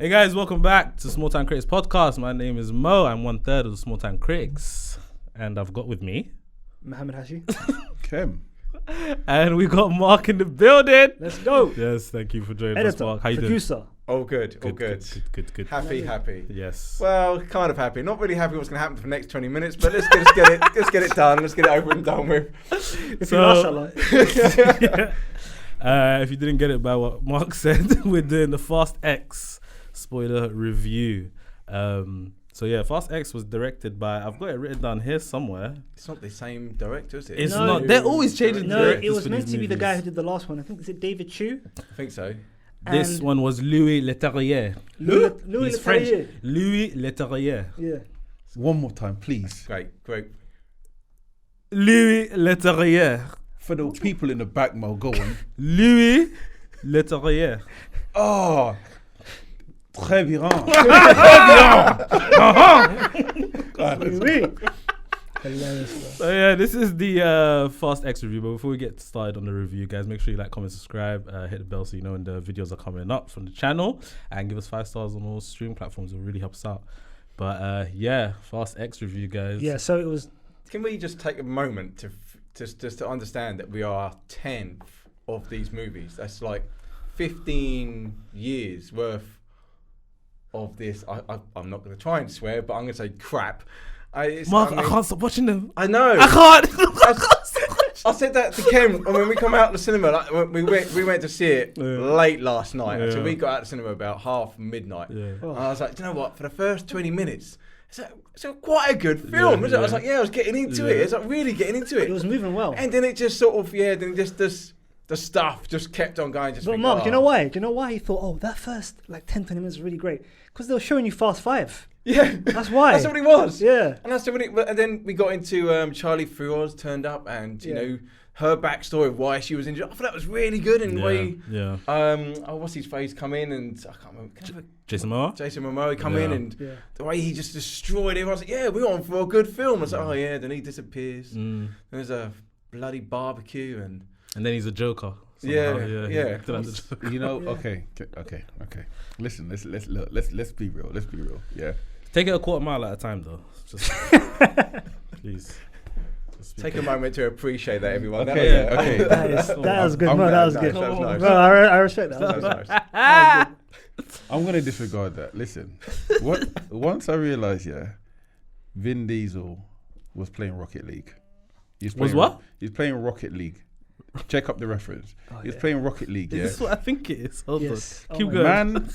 Hey guys, welcome back to Small Time Critics Podcast. My name is Mo. I'm 1/3 of the Small Time Critics. And I've got with me Mohammed Hashi. Kim. And we got Marc in the building. Let's go. Yes, thank you for joining Editor, us, Marc. How you producer. All good. doing? Good. Happy. Yes. Well, kind of happy. Not really happy what's going to happen for the next 20 minutes, but let's get it. Let's get it done. Let's get it over and done with. If you laugh that like. If you didn't get it by what Marc said, we're doing the Fast X spoiler review. So yeah, Fast X was directed by, I've got it written down here somewhere. It's not the same director, is it? It's not. They're always changing No, directors it was for meant these to be the movies. guy who did the last one. I think, is it David Chu? I think so. This And one was Louis Leterrier. Louis He's French. Leterrier. Louis Leterrier. Yeah. One more time, please. Great. Louis Leterrier. For the people in the back, Mo, go on. Louis Leterrier. Oh, très bien. Hilarious. So yeah, this is the Fast X review. But before we get started on the review, guys, make sure you like, comment, subscribe, hit the bell so you know when the videos are coming up from the channel, and give us 5 stars on all streaming platforms. It will really help us out. But yeah, Fast X review, guys. Yeah, so it was. Can we just take a moment to just to understand that we are 10th of these movies? That's like 15 years worth of this. I'm not going to try and swear, but I'm going to say crap. Marc, I can't stop watching them. I know. I can't. I said that to Kim, and when we come out of the cinema, like, we went to see it late last night. Yeah. So we got out of the cinema about half midnight. Yeah. And I was like, do you know what? For the first 20 minutes, it's quite a good film, isn't it? I was like, I was getting into it. It's like really getting into it. It was moving well. And then it just sort of, then just the stuff just kept on going. But Mark, do you know why? Do you know why he thought, that first like 10, 20 minutes is really great? Because they were showing you Fast 5. Yeah. That's why. That's what it was. Yeah. And and then we got into Charlie Frior's turned up, and you know her backstory of why she was injured. I thought that was really good. And what's his face come in, and I can't remember. Jason Momoa. Jason Momoa come in, and the way he just destroyed it. I was like, we're on for a good film. I was like, then he disappears. There's a bloody barbecue, and then he's a Joker. Yeah. You know, okay. Listen, let's be real. Yeah. Take it a quarter mile at a time, though. Just please. Take a moment to appreciate that, everyone. Okay. That was good. That was good. That was nice. Bro, I respect that. That was nice. I'm gonna disregard that. Listen, once I realised, Vin Diesel was playing Rocket League. He's playing Rocket League. Check up the reference. He's playing Rocket League. Is this what I think it is? Hold on. Keep going. Man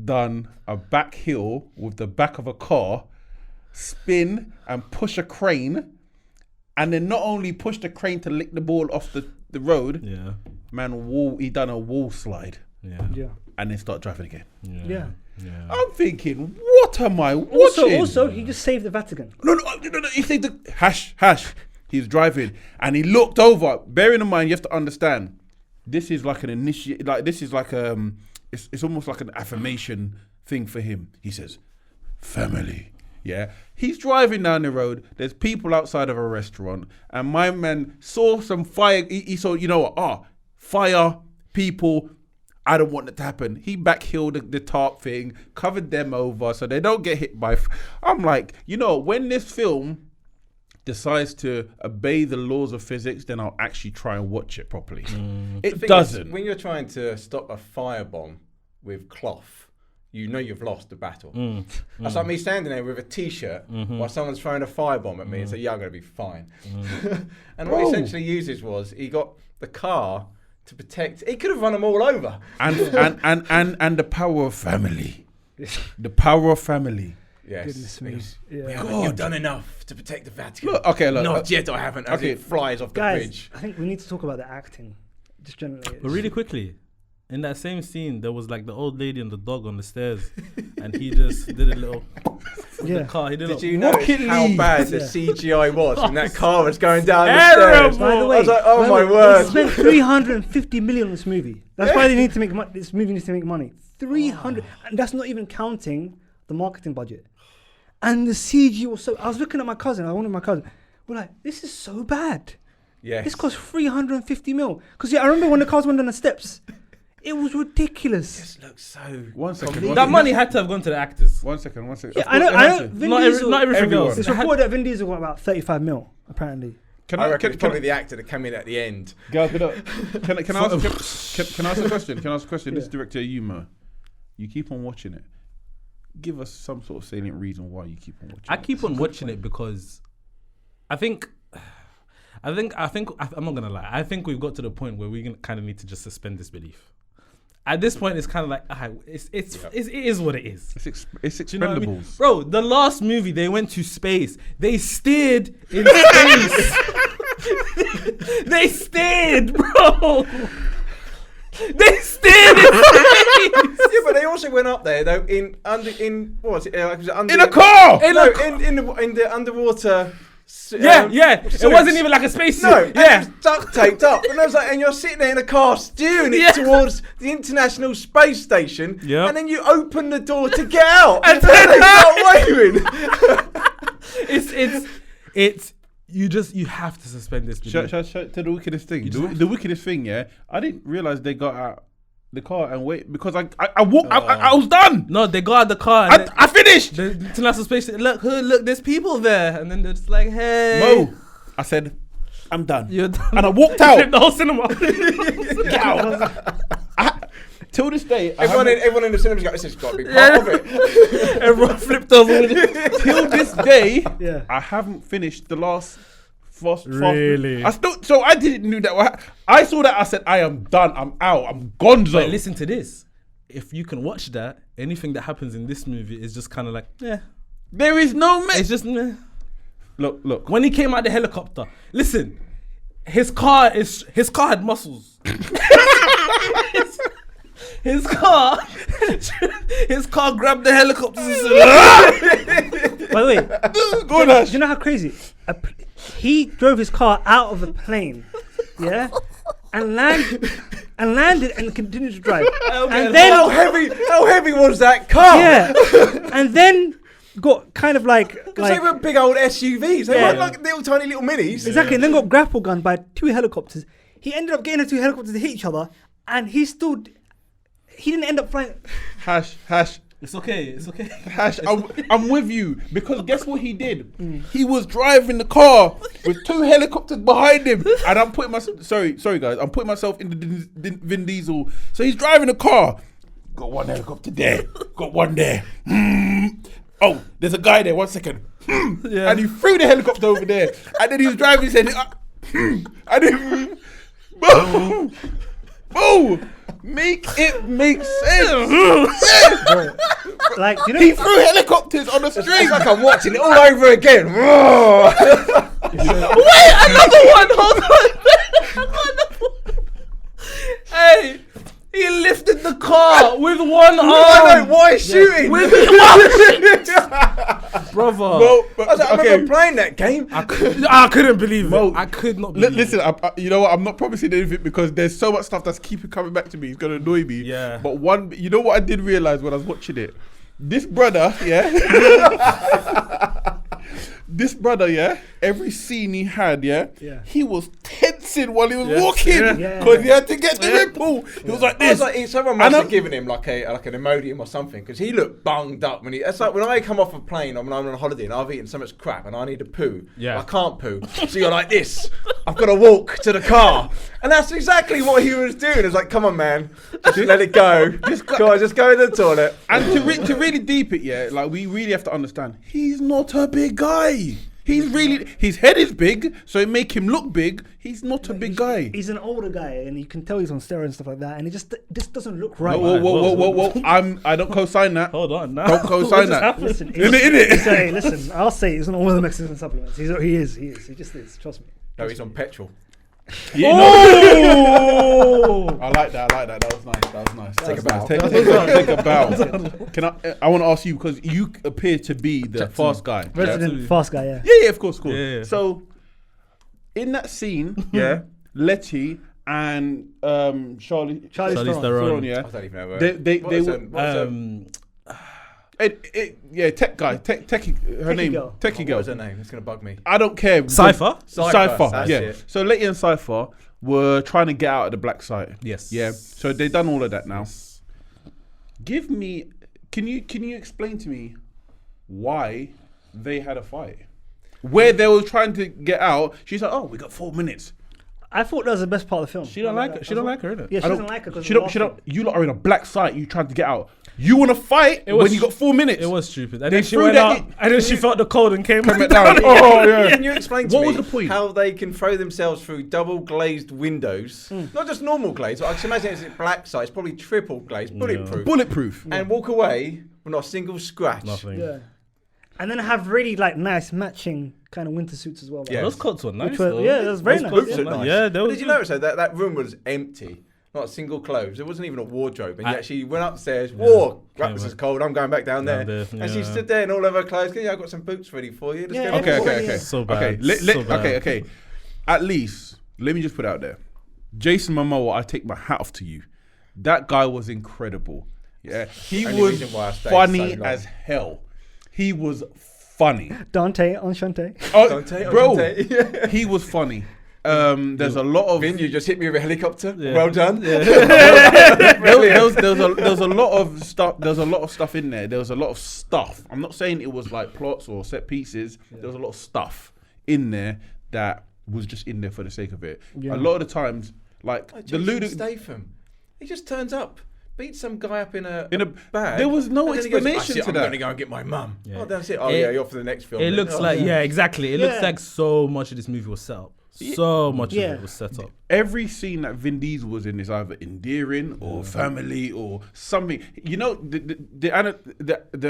done a back heel with the back of a car, spin and push a crane, and then not only push the crane to lick the ball off the road. Yeah. Man, he done a wall slide. Yeah. And then start driving again. Yeah. I'm thinking, what am I watching? Also, he just saved the Vatican. No. He saved the hash. He's driving and he looked over. Bearing in mind, you have to understand, this is like an initiate. Like this is like it's almost like an affirmation thing for him. He says, "Family." Yeah. He's driving down the road. There's people outside of a restaurant, and my man saw some fire. He saw, you know what? Fire, people. I don't want it to happen. He backheeled the tarp thing, covered them over so they don't get hit by. I'm like, when this film decides to obey the laws of physics, then I'll actually try and watch it properly. It doesn't. When you're trying to stop a firebomb with cloth, you've lost the battle. That's like me standing there with a t-shirt while someone's throwing a firebomb at me and say, I'm going to be fine. And what he essentially uses was, he got the car to protect. He could have run them all over. And the power of family. The power of family. Yes. Goodness me. You've done enough to protect the Vatican. Look, Not yet, I haven't. As it flies off the bridge. I think we need to talk about the acting. Just generally. But really quickly, in that same scene, there was like the old lady and the dog on the stairs, and he just did a little the car. He did you know how bad the CGI was when that car was going down the stairs? By the way, I was like, oh my word! They spent 350 million on this movie. That's why they need to make money. This movie needs to make money. 300, and that's not even counting the marketing budget. And the CG was so. I was looking at my cousin. I wanted my cousin. We're like, this is so bad. Yes. This cost 350 mil. Because I remember when the cars went down the steps. It was ridiculous. This looks so. 1 second. Completely- That money had to have gone to the actors. 1 second. 1 second. Yeah, Of I know. course it I has know. to. Vin Not Diesel. not everything everyone. else. It's It had- reported that Vin Diesel got about 35 mil, apparently. Can I I? reckon Can, it's can, probably the actor that came in at the end. Girl, can I ask a question? Can I ask a question? This Yeah. director, you, Mo. You keep on watching it. Give us some sort of salient reason why you keep on watching I it. keep on watching it because I think I'm not gonna lie. I think we've got to the point where we kind of need to just suspend disbelief. At this point, it's kind of like it is what it is. It's Do you know what I mean? Expendables. Bro, the last movie they went to space. They steered in space. They steered, bro. They steered in space. Yeah, but they also went up there though in what was it? Was it under In a car. in the underwater. Yeah. It suits. wasn't even like a spacesuit. No, and yeah. it was duct taped up, and I was like, and you're sitting there in a car steering it Yeah. towards the International Space Station, Yep. and then you open the door to get out, And and then they start waving. It's you have to suspend this. Show to the wickedest thing. The wickedest thing, yeah. I didn't realize they got out the car and wait because I walked. I was done. No, they got out the car. And I finished. the International Space Station. Look, there's people there, and then they're just like, hey, Mo, I said, I'm done. you're done. And I walked out. The whole cinema. Get out. Till this day, Everyone in the cinema's got this has got to be part of it. Everyone flipped over with it. till this day, Yeah. I haven't finished the last. Really? I didn't know that. I saw that. I said, I am done. I'm out. I'm gonzo. But listen to this. If you can watch that, anything that happens in this movie is just kind of like, yeah. There is no It's just, meh. Look. When he came out the helicopter, listen, his car had muscles. his car grabbed the helicopter and said, By the way, Go on, Ash. do you know how crazy? He drove his car out of the plane, yeah, and landed and continued to drive. And then, How heavy was that car? yeah, and then got kind of like Because they were big old SUVs. They Yeah. weren't like little tiny little minis. exactly, and then got grapple gunned by 2 helicopters. He ended up getting the 2 helicopters to hit each other, and he didn't end up flying. Hash. it's okay. Hash, I'm with you because guess what he did? He was driving the car with 2 helicopters behind him, and I'm putting myself. Sorry, guys. I'm putting myself in the Vin Diesel. So he's driving the car. Got 1 helicopter there. Got 1 there. Oh, there's a guy there. 1 second. Yeah. And he threw the helicopter over there, and then he was driving. He said, and then, boom. Make it make sense. Like, you know, He threw helicopters on the street. It's like I'm watching it all over again. Wait, another one. Hold on. Hey, he lifted the car with one arm. I know, why shooting? Brother. Well, but, I remember playing that game. I couldn't believe Mo, it. I could not believe Listen, you know what? I'm not promising anything because there's so much stuff that's keeping coming back to me. It's gonna annoy me. Yeah. But you know what I did realize when I was watching it? This brother, yeah. This brother, yeah. Every scene he had, yeah. He was tensing while he was walking Yeah. because he had to get the ripple. He was like I was this. like, someone must have given him like an Imodium or something because he looked bunged up when he. It's like when I come off a plane or when I'm on holiday and I've eaten so much crap and I need to poo. Yeah. I can't poo, so you're like this. I've got to walk to the car, and that's exactly what he was doing. It's like, come on, man, just let it go. Just go to the toilet. And to really deep it, yeah, like we really have to understand, he's not a big guy. His head is big, so it make him look big. He's not a big guy. he's an older guy, and you can tell he's on steroids and stuff like that, and it just doesn't look right. Whoa. I don't co-sign that. Hold on. Now. Don't co-sign that. Listen, Innit? Say, listen, I'll say he's on all the Mexican supplements. He is. He just is. Trust me. No, he's on petrol. Yeah, Oh! I like that. That was nice. Take a bow. Take a bow. Can I want to ask you because you appear to be the fast guy. Resident absolutely. fast guy, yeah. Yeah, of course. Yeah. So, in that scene, yeah, Letty and Charlie Theron. Theron, I yeah, don't even know where. they were. tech guy, techie, her name, girl. techie What girl. was her name? It's gonna bug me. I don't care. Cypher? Cypher, that's yeah. it. So Letty and Cypher, were trying to get out of the black site. Yes. Yeah. So they've done all of that now. Yes. Give me, can you explain to me why they had a fight? Where they were trying to get out, she's like, "Oh, we got 4 minutes." I thought that was the best part of the film. She don't like it. She don't like her, innit? Yeah, she doesn't like her because She don't. You lot are in a black site. You trying to get out. You want to fight was when you got 4 minutes. It was stupid. And They then she threw went that out, and then she felt the cold and came back back down. down. Oh yeah. Can you explain to What me was the point? how they can throw themselves through double glazed windows, not just normal glaze, but I can imagine it's black side, it's probably triple glazed, Bulletproof. and walk away with not a single scratch. Nothing. Yeah. And then have really like nice matching kind of winter suits as well. Yeah. Those coats were nice. Which were- though. yeah, that was very Those nice. boots Yeah. look nice. Yeah, they But was did you good. notice though, that room was empty? Not a single clothes. There wasn't even a wardrobe. And I- yet she went upstairs, whoa, came this is back. cold, I'm going back down there. Down there, And she yeah. stood there in all of her clothes. Yeah, I've got some boots ready for you. Just Yeah, go yeah, back. yeah. Okay. So bad. Okay. So bad. Okay. At least, let me just put it out there. Jason Momoa, I take my hat off to you. That guy was incredible. Yeah, he Only was reason why I stayed funny so long. as hell. He was funny. Dante, Enchante. Oh, Dante, bro, Dante. he was funny. There's a lot of Vin, you just hit me with a helicopter. Yeah. Well done. there was a lot of stuff. There was a lot of stuff in there. There was a lot of stuff. I'm not saying it was like plots or set pieces. There was a lot of stuff in there that was just in there for the sake of it. Yeah. A lot of the times, like the Jason ludicrous. Statham. He just turns up, beats some guy up in a In a- bag. there was no and then he goes, explanation "That's it, to I'm that." going to go and get my mum. Yeah. Oh, that's it. Oh, It- yeah, you're off for the next film. It then. looks Oh, like, yeah. yeah, exactly. It looks Yeah. like so much of this movie was set up. So much Yeah. of it was set up. Every scene that Vin Diesel was in is either endearing or family or something. You know, the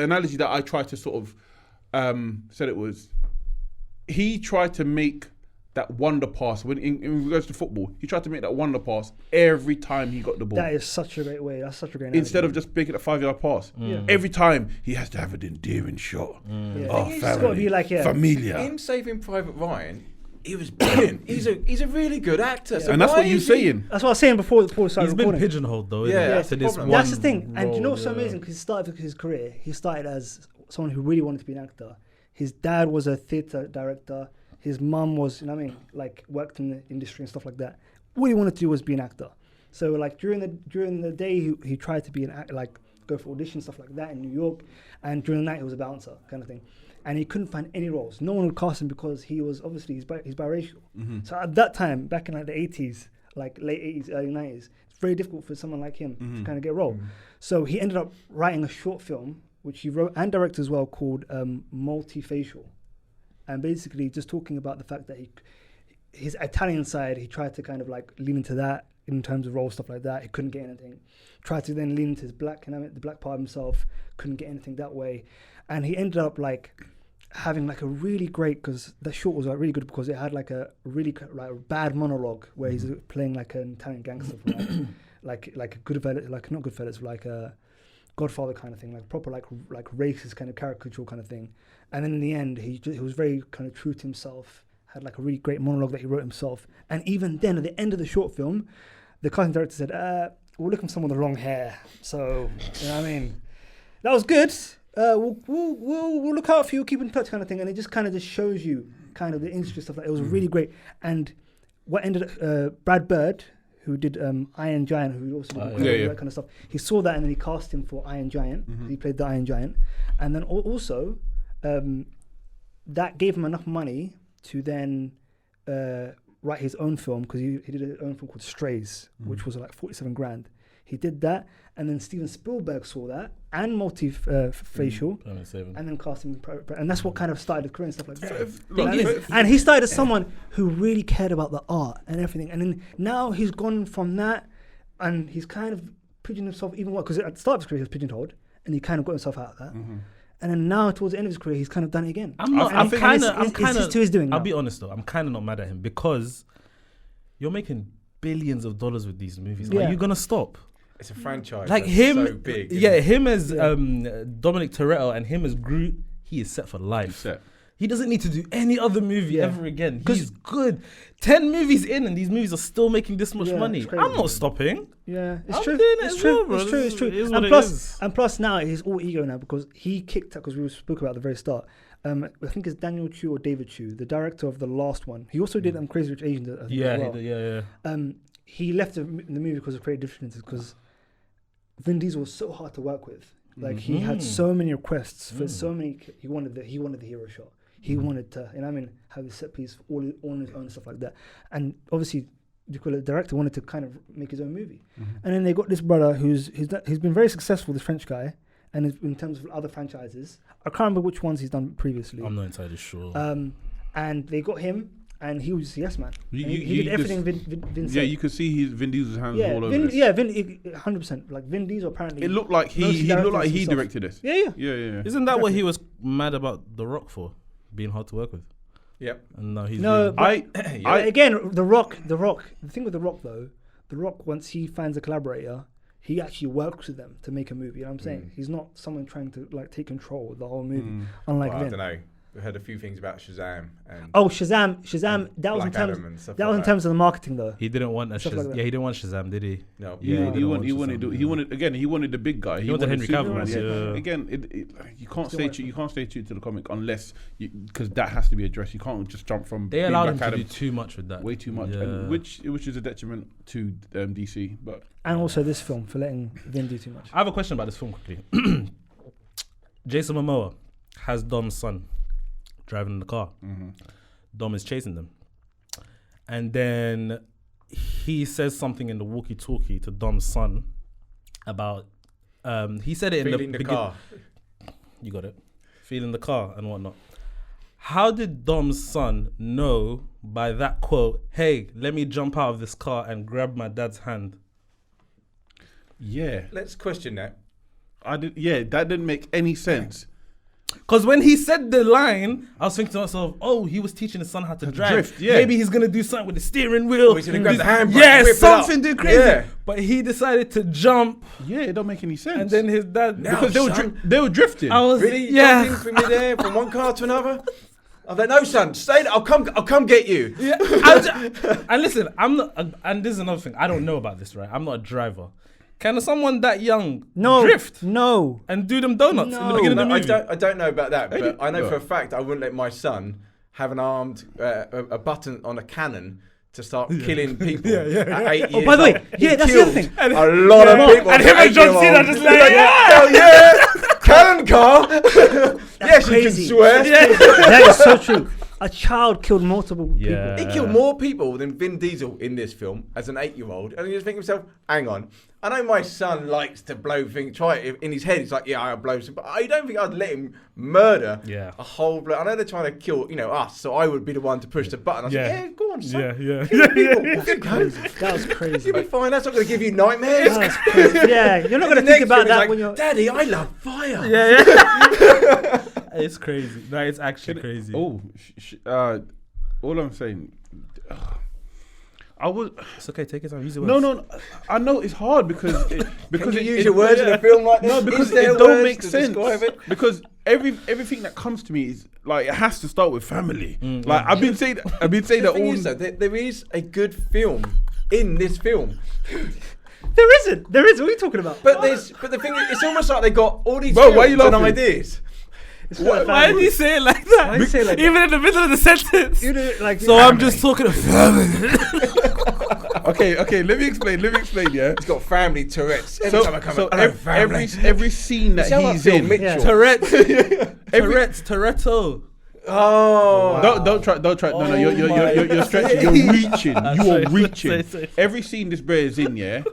analogy that I tried to sort of said it was, he tried to make that wonder pass when in regards to football. He tried to make that wonder pass every time he got the ball. That is such a great way. That's such a great. Instead analogy. of just making a 5-yard pass. Yeah. Every time he has to have an endearing shot. Yeah. Oh, It's family. gotta be like, yeah. Familia. Him saving Private Ryan, he was brilliant. he's a really good actor. So And that's why what you're is he- saying. That's what I was saying before we started He's been recording. pigeonholed though. Yeah, isn't he? that's To the this problem. one That's the thing. And do you know what's so role, amazing? Because he started his career. He started as someone who really wanted to be an actor. His dad was a theatre director. His mum was, you know what I mean, like worked in the industry and stuff like that. All he wanted to do was be an actor. So like during the day he tried to be an actor, like go for auditions, stuff like that in New York. And during the night he was a bouncer kind of thing. And he couldn't find any roles. No one would cast him because he was obviously he's biracial. So at that time, back in like the 80s, like late 80s, early 90s, it's very difficult for someone like him to kind of get a role. So he ended up writing a short film, which he wrote and directed as well, called Multifacial. And basically just talking about the fact that his Italian side, he tried to kind of like lean into that in terms of role, stuff like that. He couldn't get anything. Tried to then lean into his black, the black part of himself, couldn't get anything that way. And he ended up like having like a really great, because the short was like really good because it had like a really like bad monologue where he's playing like an Italian gangster for like a Goodfellas, like not Goodfellas, like a Godfather kind of thing, like proper like racist kind of caricature kind of thing. And then in the end, he was very kind of true to himself. Had like a really great monologue that he wrote himself. And even then, at the end of the short film, the casting director said, "We're looking for someone with long hair." So you know what I mean, that was good. We'll look out for you, keep in touch, kind of thing. And it just kind of just shows you kind of the industry stuff. Like, it was really great. And what ended up, Brad Bird, who did Iron Giant, who also did that kind of stuff. He saw that and then he cast him for Iron Giant. He played the Iron Giant, and then also that gave him enough money to then write his own film, because he did his own film called Strays, which was like 47 grand. He did that, and then Steven Spielberg saw that and Multifacial, and then cast him. And that's what kind of started his career and stuff like that. And he started as someone who really cared about the art and everything. And then now he's gone from that, and he's kind of pigeonholed himself even more, because at the start of his career he was pigeonholed, and he kind of got himself out of that. And then now towards the end of his career, he's kind of done it again. It's just to his doing. I'll now. be honest though, I'm kind of not mad at him because you're making billions of dollars with these movies. Yeah. Are you gonna stop? It's a franchise. Like that's him, so big. him as Dominic Toretto and him as Groot, he is set for life. Set. He doesn't need to do any other movie ever again. He's good. 10 movies in, and these movies are still making this much money. it's crazy. I'm not stopping. Yeah, it's I'm true. doing it It's as true. well, bro. It's true. It's true. It is And what it plus, is. and plus now he's all ego now because he kicked out, because we spoke about at the very start. I think it's Daniel Chu or David Chu, the director of the last one. He also did Crazy Rich Asians. I think, as well. he did, yeah. He left the movie because of creative differences, because Vin Diesel was so hard to work with. Like he had so many requests for so many. He wanted the hero shot. He wanted to, have his set piece all on his own, stuff like that. And obviously, the director wanted to kind of make his own movie. And then they got this brother who's been very successful, this French guy, and in terms of other franchises, I can't remember which ones he's done previously. I'm not entirely sure. And they got him, and he was yes man. He did you everything Vin said. Yeah, you could see Vin Diesel's hands all over Vin, this. yeah, Vin, 100%. Like Vin Diesel apparently. It looked like he directed this. Yeah. Isn't that what he was mad about The Rock for? Being hard to work with. Yep. And now he's again, The Rock. The thing with The Rock though, The Rock, once he finds a collaborator, he actually works with them to make a movie. You know what I'm saying? He's not someone trying to like take control of the whole movie. Unlike Vin. I don't know. We heard a few things about Shazam. And Shazam. That was in terms of the marketing though. He didn't want Shazam. He didn't want Shazam, did he? No. Yeah, he wanted the big guy. He wanted Henry Cavill. Superman, Yeah. Again, you can't stay true to the comic unless because that has to be addressed. You can't just jump from. They allowed him to do too much with that. Way too much, and which is a detriment to DC. But and also this film for letting Vin do too much. I have a question about this film quickly. Jason Momoa has Dom's son driving in the car. Dom is chasing them, and then he says something in the walkie-talkie to Dom's son about he said it feeling in the car. You got it. Feeling the car and whatnot. How did Dom's son know by that quote, hey, let me jump out of this car and grab my dad's hand? Yeah, Let's question that. that didn't make any sense. Because when he said the line, I was thinking to myself, oh, he was teaching his son how to drive. Drift, yeah. Maybe he's going to do something with the steering wheel. Or he's going to grab the handbrake. Yeah, whip it something up. do crazy. Yeah. But he decided to jump, Yeah, it don't make any sense. and then his dad... because they were drifting. I was... Really? Yeah. Jumping from midair from one car to another? I'm like, no, son, stay there. I'll come get you. Yeah. And listen, I'm not... And this is another thing. I don't know about this, right? I'm not a driver. Can someone that young drift? No. And do them donuts in the beginning of the movie? I don't know about that, but I know for a fact I wouldn't let my son have an armed a button on a cannon to start killing people at 8 years By the way, old. He that's the other killed thing. A lot of people. And him and John Cena just like, hell yeah, cannon car. Yes, crazy. you can swear. That is so true. A child killed multiple people. He killed more people than Vin Diesel in this film as an 8-year-old. And he just think to himself, hang on, I know my son likes to blow things, try it in his head. He's like, yeah, I'll blow some, but I don't think I'd let him murder a whole blow. I know they're trying to kill, us, so I would be the one to push the button. I was like, yeah, go on, son. Yeah. Kill people. Off you go. That was crazy. You'll be fine. That's not going to give you nightmares. That was crazy. Yeah, you're not going to think about that like, when you're... Daddy, I love fire. Yeah. It's crazy. No, it's actually crazy. all I'm saying, It's okay. Take your time. Use your words. No. I know it's hard because Can you use your words in a film like this? No, because Is there it don't words make to sense. describe it? Because everything that comes to me is like it has to start with family. Like I've been saying that The all. thing is, though, there is a good film in this film. There isn't. What are you talking about? But the thing is, it's almost like they got all these Bro, why films you and laughing? ideas. Why did you say it like that? Why you say it like that? Even in the middle of the sentence. You do it like So I'm just talking of family. Okay. Let me explain. Yeah. It's got family Tourette's. Every time I come up, family. every scene that Sound like he's Phil in. Mitchell. Toretto. Oh. Don't try. No, you're stretching. You're reaching. You are reaching. Every scene this bro is in,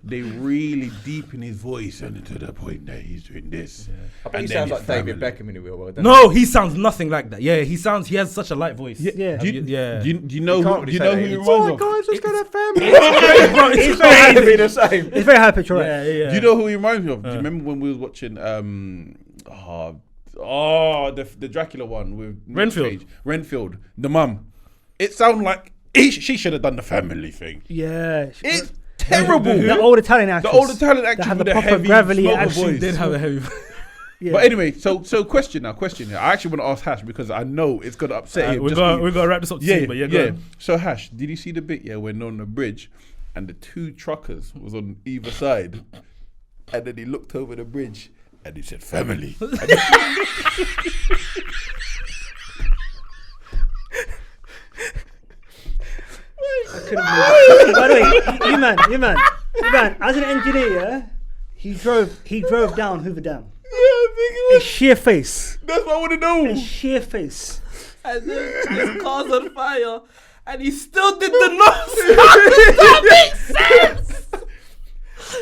they really deepen his voice and to the point that he's doing this. I bet he sounds like David Beckham in the real world. No, he sounds nothing like that. Yeah, he has such a light voice. Yeah. Do you know who he reminds of? Guys, let's go to family. It's very high Be pitch. the same. It's very high pitch, right? Yeah. Do you know who he reminds me of? Do you remember when we was watching the Dracula one with Renfield. Cage? Renfield, the mum. It sounded like she should have done the family thing. Yeah. It's terrible. The old Italian actress. That have with the the proper heavy gravelly slower accent. voice. Did have a heavy. Yeah. But anyway, so question here. I actually want to ask Hash because I know it's gonna upset him. We're gonna wrap this up soon, but go on. So Hash, did you see the bit when they're on the bridge and the two truckers was on either side, and then he looked over the bridge and he said family. By the way, you man. As an engineer, yeah, he drove down Hoover Dam. A sheer face. That's what I want to know. A sheer face. And then his car's on fire, and he still did the nose. That makes sense.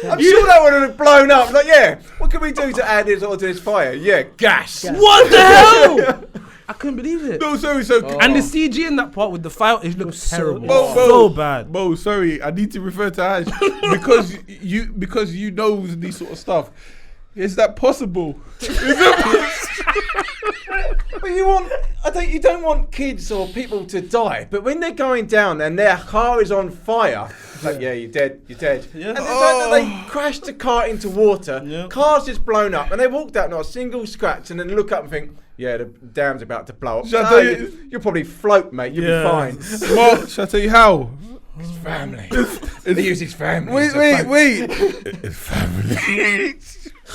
I'm sure that would have blown up. Like, yeah, what can we do to add this onto this fire? Yeah, gas. What the hell? I couldn't believe it. No, sorry, so And the CG in that part with the fire, it looks so- terrible. Mo- So bad. Mo, sorry, I need to refer to Ash because you know these sort of stuff. Is that possible? But you don't want kids or people to die. But when they're going down and their car is on fire, it's like, yeah, you're dead. Yeah. And the fact that they crashed the car into water, Yeah. car's just blown up, and they walked out not a single scratch, and then look up and think, yeah, the dam's about to blow up. Shall I No, tell you- you'll probably float, mate. You'll Yeah. be fine. Mark, shall I tell you how? It's family. They use his family. Wait. as a boat. It's family.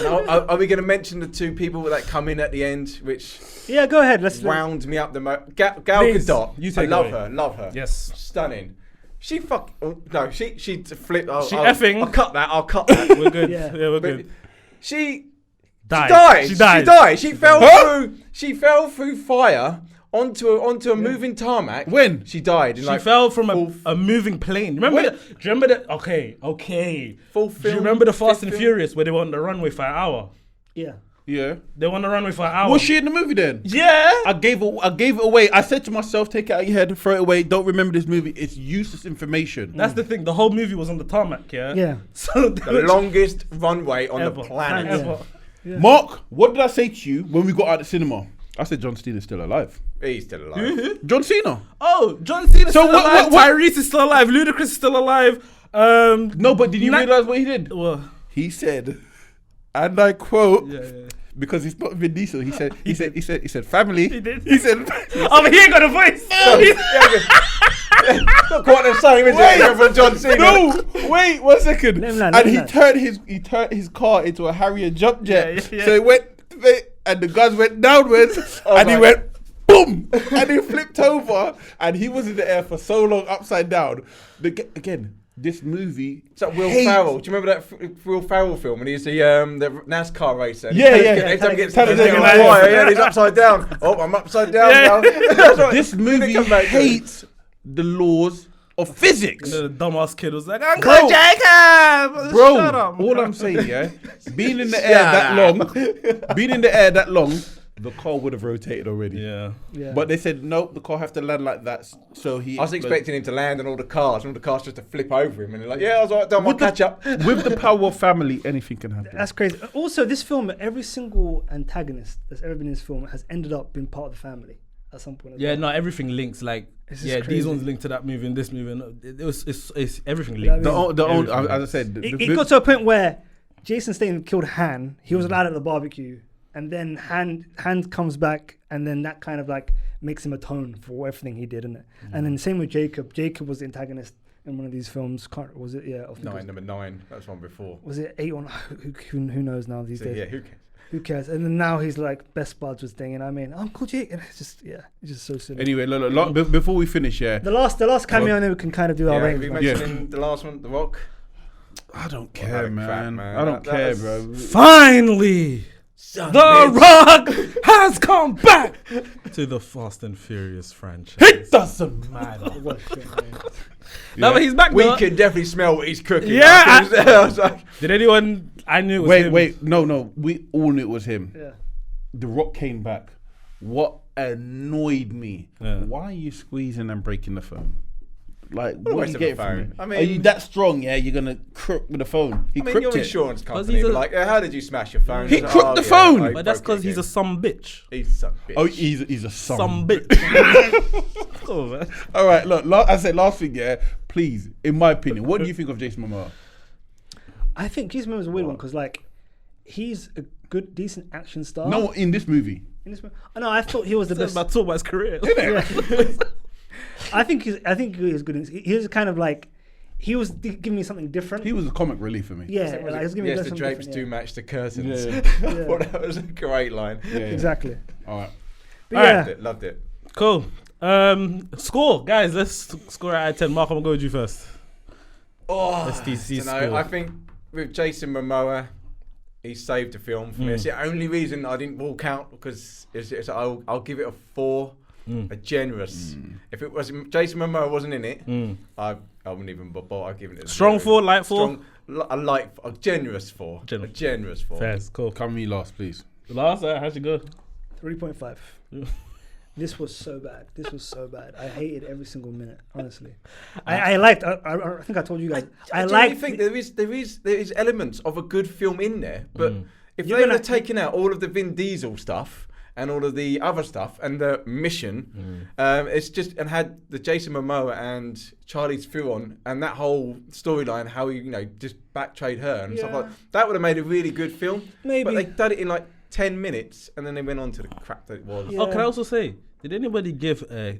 Now, are we going to mention the two people that come in at the end, which Yeah, go ahead. Let's. wound me up the most? Gal Please, Gadot. you I take it love away. her. Love her. Yes. Stunning. She flipped. She effing. I'll cut that. We're good. Yeah. Yeah, we're But good. She Died. She died. She fell through fire onto a moving tarmac. When? She died. In She like fell from fourth- a moving plane. Do you remember that? Okay. full Do you film. remember the Fast fifth and film? Furious where they were on the runway for an hour? Yeah. Yeah. They were on the runway for an hour. Was she in the movie then? Yeah. I gave it away. I said to myself, take it out of your head, throw it away. Don't remember this movie. It's useless information. That's the thing. The whole movie was on the tarmac. Yeah. Yeah. So The longest runway on ever. the planet. Ever. Yeah. Mark, what did I say to you when we got out of the cinema? I said John Cena's still alive. He's still alive. John Cena. Oh, John Cena's So still what- alive. Tyrese is still alive. Ludacris is still alive. No, but did you realize what he did? Well, He said, and I quote, yeah. because he's not Vin Diesel. He said family. He did. He said, Oh, but he ain't got a voice. Not quite the same, is it? From John Cena. no, wait 1 second. Let him land, And let he him turned his car into a Harrier jump jet. Yeah. So it went, and the guns went downwards, and he my- went boom, and he flipped over, and he was in the air for so long, upside down. Again, this movie. It's like Will hates- Ferrell. Do you remember that Will Ferrell film? And he's the NASCAR racer. Yeah. Every time he gets Talladega on Nights. fire, yeah, he's upside down. Oh, I'm upside down now. That's right. This movie Come back to it. hates the laws of physics. The dumbass kid was like, Uncle Bro. Jacob! Bro, Shut up. all I'm saying, yeah, being in the air that long, the car would have rotated already. Yeah. Yeah. But they said nope, the car have to land like that. So he. I was expecting him to land on all the cars, and all the cars just to flip over him. And they're like, yeah, I was like, done, I'll catch up. with the power of family, anything can happen. That's crazy. Also, this film, every single antagonist that's ever been in this film has ended up being part of the family at some point. as Yeah, well. no, everything links. Like, It's just yeah, crazy. these ones linked to that movie and this movie. And it's everything linked. Yeah, As I said, It got to a point where Jason Statham killed Han. He was allowed at the barbecue, and then Han comes back, and then that kind of like makes him atone for everything he did, isn't it? And then same with Jacob. Jacob was the antagonist in one of these films. Was it? Yeah, I think it was- Number 9. That's one before. Was it 8 or 9? Who knows now these So, days? yeah, who cares? Who cares? And then now he's like best buds with thing, and I mean Uncle Jake, and it's just so silly. anyway, look, before we finish, yeah, The last cameo, and then we can kind of do our Yeah, range. we man. mentioned the last one, The Rock. I don't Well, care, that man. crap, man. I don't That care, was- bro. Finally, Son The of a bitch. Rock has come back to the Fast and Furious franchise. It doesn't matter. What a shit, man. No, but he's back We though. can definitely smell what he's cooking. Yeah, I was like, Did anyone? I knew it was him. Wait, no. We all knew it was him. Yeah. The Rock came back. What annoyed me? Yeah. Why are you squeezing and breaking the phone? Like, what are waste you of a getting from phone. it? I Are you mean- that strong? Yeah, you're gonna crook with the phone. He I mean, crooked your it. insurance company he's were a- like, how did you smash your phone? He It's like, crooked the yeah, phone. I But that's broke it because he's a again. some bitch. He's a son of a bitch. Oh, he's a son. Some bitch. Oh, man. All right, look. I said last thing. Yeah, please. In my opinion, what do you think of Jason Momoa? I think Jason Momoa is a weird one because like he's a good, decent action star. No, in this movie. In this movie. I know. I thought he was the That's best. about talk about his career. Yeah. I think he was good. He was kind of like he was giving me something different. He was a comic relief for me. yeah, like, he was giving me Yes, the something drapes different, do match the curtains. Yeah. Yeah. Well, that was a great line. Yeah, yeah. Exactly. All right. But Alright. yeah, Loved it. Cool. Score, guys. Let's score out of 10. Mark, I'm gonna go with you first. Oh, STC I score. I think with Jason Momoa, he saved the film for me. It's the only reason I didn't walk out because I'll give it a 4, a generous. If it was Jason Momoa wasn't in it, I wouldn't even bother. I'd give it a Strong 0. 4, light 4. A generous 4. A generous 4. Fair, cool. Come me last, please. Last, how'd you go? 3.5. This was so bad. This was so bad. I hated every single minute. Honestly, I liked. I think I told you guys. I genuinely liked. think there is elements of a good film in there, but if You're they would gonna- have taken out all of the Vin Diesel stuff and all of the other stuff and the mission, it's just and had the Jason Momoa and Charlize Theron and that whole storyline, how he just backtrade her and stuff Yeah. like that would have made a really good film. Maybe. but they done it in like 10 minutes and then they went on to the crap that it was. Yeah. Oh, can I also say, did anybody give a...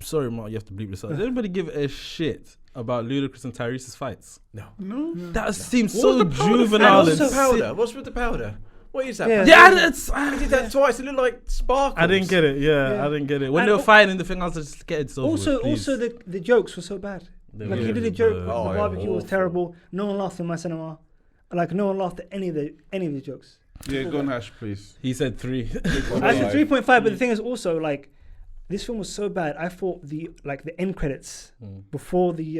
Sorry, Mark, you have to bleep this out. Did anybody give a shit about Ludacris and Tyrese's fights? No. That seems What so was the powder? juvenile. What's and the powder? What's with the powder? What is that? Yeah. powder? Yeah, it's... He did that twice. It looked like sparkles. I didn't get it. Yeah, Yeah. I didn't get it. When And they were al- fighting the thing, I was just get it over Also, with, please. also the jokes were so bad. They Like were he did a really joke. bad. The Oh, yeah, barbecue was awful. terrible. No one laughed in my cinema. Like no one laughed at any of the jokes. Yeah, go on, Hash, please. He said 3. Actually, 3.5. But the thing is also like, this film was so bad. I thought the end credits before the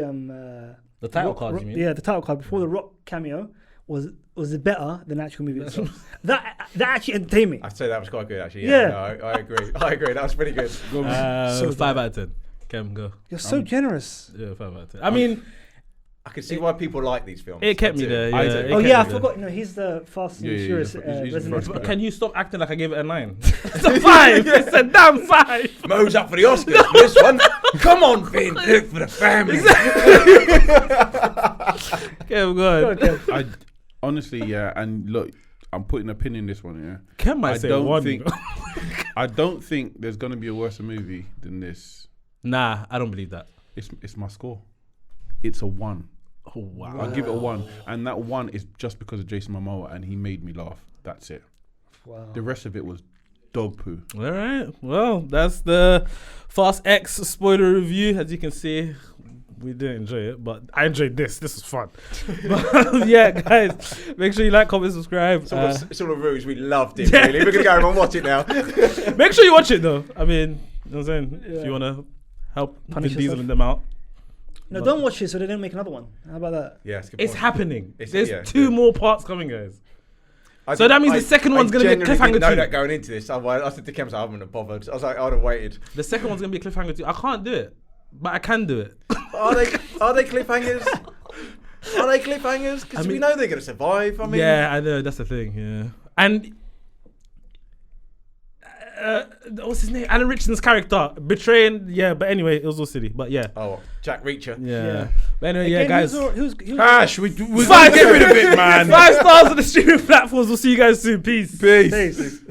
The title Rock- card, you mean? Yeah, the title card before the Rock cameo was better than the actual movie itself. that actually entertained me. I'd say that was quite good, actually. Yeah. No, I agree. I agree. That was pretty good. So 5 out of 10. Cam, go. You're so generous. Yeah, 5 out of 10. I mean, I can see why people like these films. it kept me That's there. I Yeah, do. it Oh kept yeah, I me there. forgot. No, he's the Fast and Yeah, yeah, Furious he's the resident front- expert. But can you stop acting like I gave it a 9? It's a 5. It's a damn 5. Mo's up for the Oscars for this one. Come on, Vin. Do it for the family. Cam, go ahead. I honestly, yeah, and look, I'm putting a pin in this one, yeah. Cam might I say don't 1. think I don't think there's gonna be a worse movie than this. Nah, I don't believe that. It's my score. It's a 1. Oh, wow. I'll give it a 1, and that 1 is just because of Jason Momoa, and he made me laugh. That's it. Wow. The rest of it was dog poo. All right. Well, that's the Fast X spoiler review. As you can see, we didn't enjoy it, but I enjoyed this. This was fun. But, yeah, guys, make sure you like, comment, subscribe. It's all a ruse. We loved it, really. We're going to go home and watch it now. Make sure you watch it, though. I mean, you know what I'm saying? If Yeah. you want to help Punish Vin Diesel yourself. and them out. No, don't watch it so they don't make another one. How about that? Yeah, it's a good It's point. happening. It's- There's yeah, 2 yeah. more parts coming, guys. I So that means the second one's gonna be a genuinely cliffhanger didn't know too. that going into this. Otherwise, I said to Kim, I wouldn't have bothered. I was like, I'd have waited. The second one's going to be a cliffhanger, too. I can't do it, but I can do it. Are they cliffhangers? Are they cliffhangers? Because I we mean- know they're going to survive. I mean, Yeah, I know. That's the thing. Yeah, and what's his name? Alan Richardson's character betraying. Yeah, but anyway, it was all silly. But yeah, Oh, Jack Reacher. yeah. Yeah. But anyway, yeah, Again, guys. he was Hash, we Five- get rid of it, man. 5 stars on the streaming platforms. We'll see you guys soon. Peace. Peace. Peace.